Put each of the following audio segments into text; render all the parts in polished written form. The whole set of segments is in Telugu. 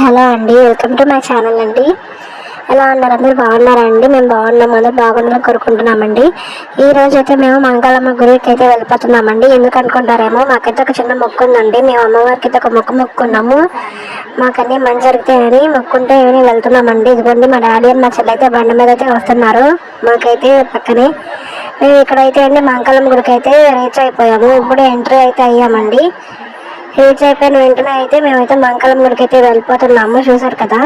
హలో అండి, వెల్కమ్ టు మై ఛానల్ అండి. ఎలా ఉన్నారు? అందరూ బాగున్నారా అండి? మేము బాగున్నాము, అందరూ బాగుండాలని కోరుకుంటున్నామండి. ఈ రోజు అయితే మేము మంగళమ్మ గుడికి అయితే వెళ్ళిపోతున్నామండి. ఎందుకు అనుకుంటారేమో, మాకైతే ఒక చిన్న మొక్కు ఉందండి. మేము అమ్మవారికి అయితే ఒక మొక్కున్నాము. మాకన్నీ మంచి జరుగుతాయని మొక్కుంటే వెళ్తున్నామండి. ఇదిగోండి మా డాడీ అని మా చెల్లి అయితే బండి మీద అయితే వస్తున్నారు. మాకైతే పక్కనే మేము ఇక్కడైతే అండి మంగళమ్మ గుడికి అయితే రీచ్ అయిపోయాము. ఇప్పుడు ఎంట్రీ అయితే అయ్యామండి. రీచ్ అయిపోయిన వెంటనే అయితే మేమైతే మంగళమ్మ గుడికి అయితే వెళ్ళిపోతున్నాము. చూసారు కదా,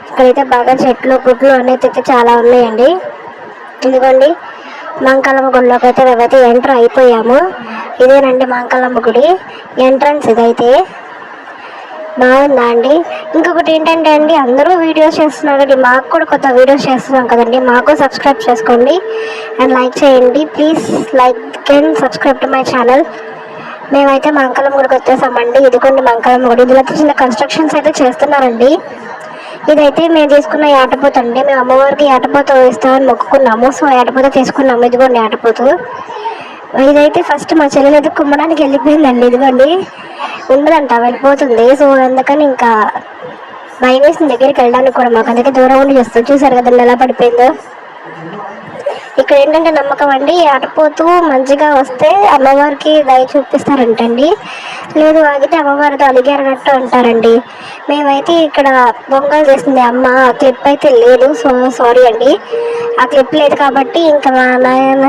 ఇక్కడైతే బాగా చెట్లు గుట్లు అనేది చాలా ఉన్నాయండి. ఇదిగోండి మంగళమ్మ గుడిలోకి అయితే మేమైతే ఎంటర్ అయిపోయాము. ఇదేనండి మంగళమ్మ గుడి ఎంట్రన్స్. ఇదైతే బాగుందా అండి? ఇంకొకటి ఏంటంటే అండి, అందరూ వీడియోస్ చేస్తున్నారు కదండి, మాకు కూడా కొత్త వీడియోస్ చేస్తున్నాం కదండి. మాకు సబ్స్క్రైబ్ చేసుకోండి అండ్ లైక్ చేయండి. Please like and subscribe to my channel. మేమైతే మంగళమ్మ గుడికి వచ్చేసామండి. ఇదిగోండి మంగళమ్మ గుడి. ఇందులో చిన్న కన్స్ట్రక్షన్స్ అయితే చేస్తున్నారండి. ఇదైతే మేము తీసుకున్న యాటపోత అండి. మేము అమ్మవారికి యాటపోత ఇస్తామని మొక్కుకున్నాము. సో యాటపోత తీసుకున్నాము. ఇదిగోండి యాటపోతు. ఇదైతే ఫస్ట్ మా చెల్లెలు అయితే కుమ్మడానికి వెళ్ళిపోయిందండి. ఇదిగోండి ఉండదంట, వెళ్ళిపోతుంది. సో అందుకని ఇంకా భయం వేసిన దగ్గరికి వెళ్ళడానికి కూడా మాకు, అందుకే దూరం ఉండి చేస్తాం. చూసారు కదండి ఎలా పడిపోయిందో. ఇక్కడ ఏంటంటే నమ్మకం అండి, ఆటపోతూ మంచిగా వస్తే అమ్మవారికి దయ చూపిస్తారంటండి. లేదు ఆగితే అమ్మవారితో అలిగారన్నట్టు అంటారండి. మేమైతే ఇక్కడ పొంగల్ చేసింది అమ్మ, ఆ క్లిప్ అయితే లేదు. సో సారీ అండి, ఆ క్లిప్ లేదు కాబట్టి ఇంకా మా నాయన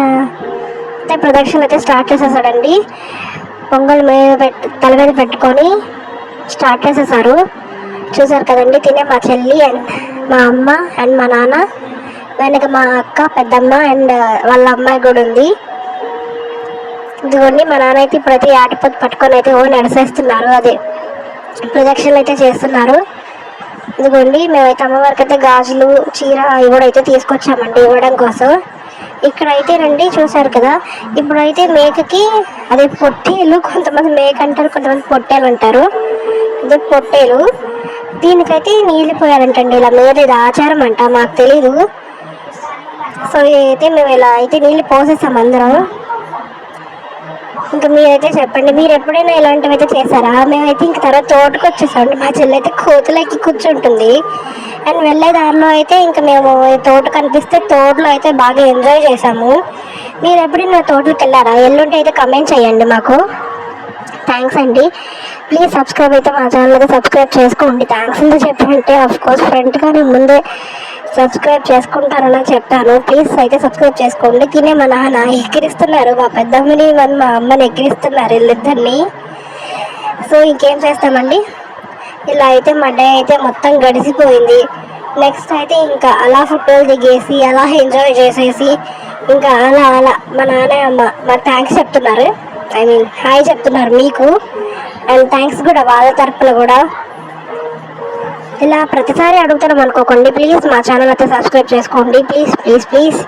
అయితే ప్రదక్షిణ అయితే స్టార్ట్ చేసేసాడండి. పొంగల్ మీద తల మీద పెట్టుకొని స్టార్ట్ చేసేసారు. చూసారు కదండి, తినే మా చెల్లి అండ్ మా అమ్మ అండ్ మా నాన్న, వెనక మా అక్క పెద్దమ్మ అండ్ వాళ్ళ అమ్మాయి కూడా ఉంది. ఇదిగోండి మా నాన్న అయితే ఇప్పుడైతే ఆటపోతు పట్టుకొని అయితే నడిసేస్తున్నారు. అదే ప్రదక్షిణలు అయితే చేస్తున్నారు. ఇదిగోండి మేమైతే అమ్మవారికి అయితే గాజులు చీర ఇవి కూడా అయితే తీసుకొచ్చామండి ఇవ్వడం కోసం. ఇక్కడైతే రండి, చూసారు కదా, ఇప్పుడైతే మేకకి అదే పొట్టేలు, కొంతమంది మేక అంటారు, కొంతమంది పొట్టేలు అంటారు. ఇది పొట్టేలు. దీనికైతే నీళ్ళు పోయాలంటండి ఇలా మీద. ఇది ఆచారం అంట, మాకు తెలీదు. సో అయితే మేము ఇలా అయితే నీళ్ళు పోసేసాం అందరం. ఇంకా మీరైతే చెప్పండి, మీరు ఎప్పుడైనా ఇలాంటివి అయితే చేశారా? మేమైతే ఇంక తర్వాత తోటకు వచ్చేసాం. మా చెల్లి అయితే కోతులకి కూర్చుంటుంది. అండ్ వెళ్ళే దారిలో అయితే ఇంకా మేము తోట కనిపిస్తే తోటలో అయితే బాగా ఎంజాయ్ చేసాము. మీరు ఎప్పుడైనా తోటలకు వెళ్ళారా? ఎల్లుంటే అయితే కమెంట్ చేయండి మాకు. థ్యాంక్స్ అండి. ప్లీజ్ సబ్స్క్రైబ్ అయితే మా ఛానల్ అయితే సబ్స్క్రైబ్ చేసుకోండి. థ్యాంక్స్ ఎందుకు చెప్పంటే అఫ్కోర్స్ ఫ్రెండ్గా నేను ముందే సబ్స్క్రైబ్ చేసుకుంటారని చెప్పాను. ప్లీజ్ అయితే సబ్స్క్రైబ్ చేసుకోండి. తినే మా నాన్న ఎక్కిరిస్తున్నారు, మా పెద్దమ్మని మా అమ్మని ఎక్కిరిస్తున్నారు వీళ్ళిద్దరిని. సో ఇంకేం చేస్తామండి, ఇలా అయితే మా డే అయితే మొత్తం గడిచిపోయింది. నెక్స్ట్ అయితే ఇంకా అలా ఫోటోలు దిగేసి అలా ఎంజాయ్ చేసేసి ఇంకా అలా మా నాన్న అమ్మ మాకు థ్యాంక్స్ చెప్తున్నారు. ఐ మీన్ హాయ్ చెప్తున్నారు మీకు. అండ్ థ్యాంక్స్ కూడా వాళ్ళ తరపున కూడా. ఇలా ప్రతిసారి అడుగుతాం అనుకోకండి. ప్లీజ్ మా ఛానల్ అయితే సబ్స్క్రైబ్ చేసుకోండి. Please please please.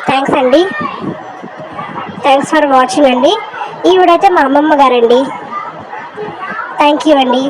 థ్యాంక్స్ అండి. థ్యాంక్స్ ఫర్ వాచింగ్ అండి. ఈవిడైతే మా అమ్మమ్మ గారండి. థ్యాంక్ యూ అండి.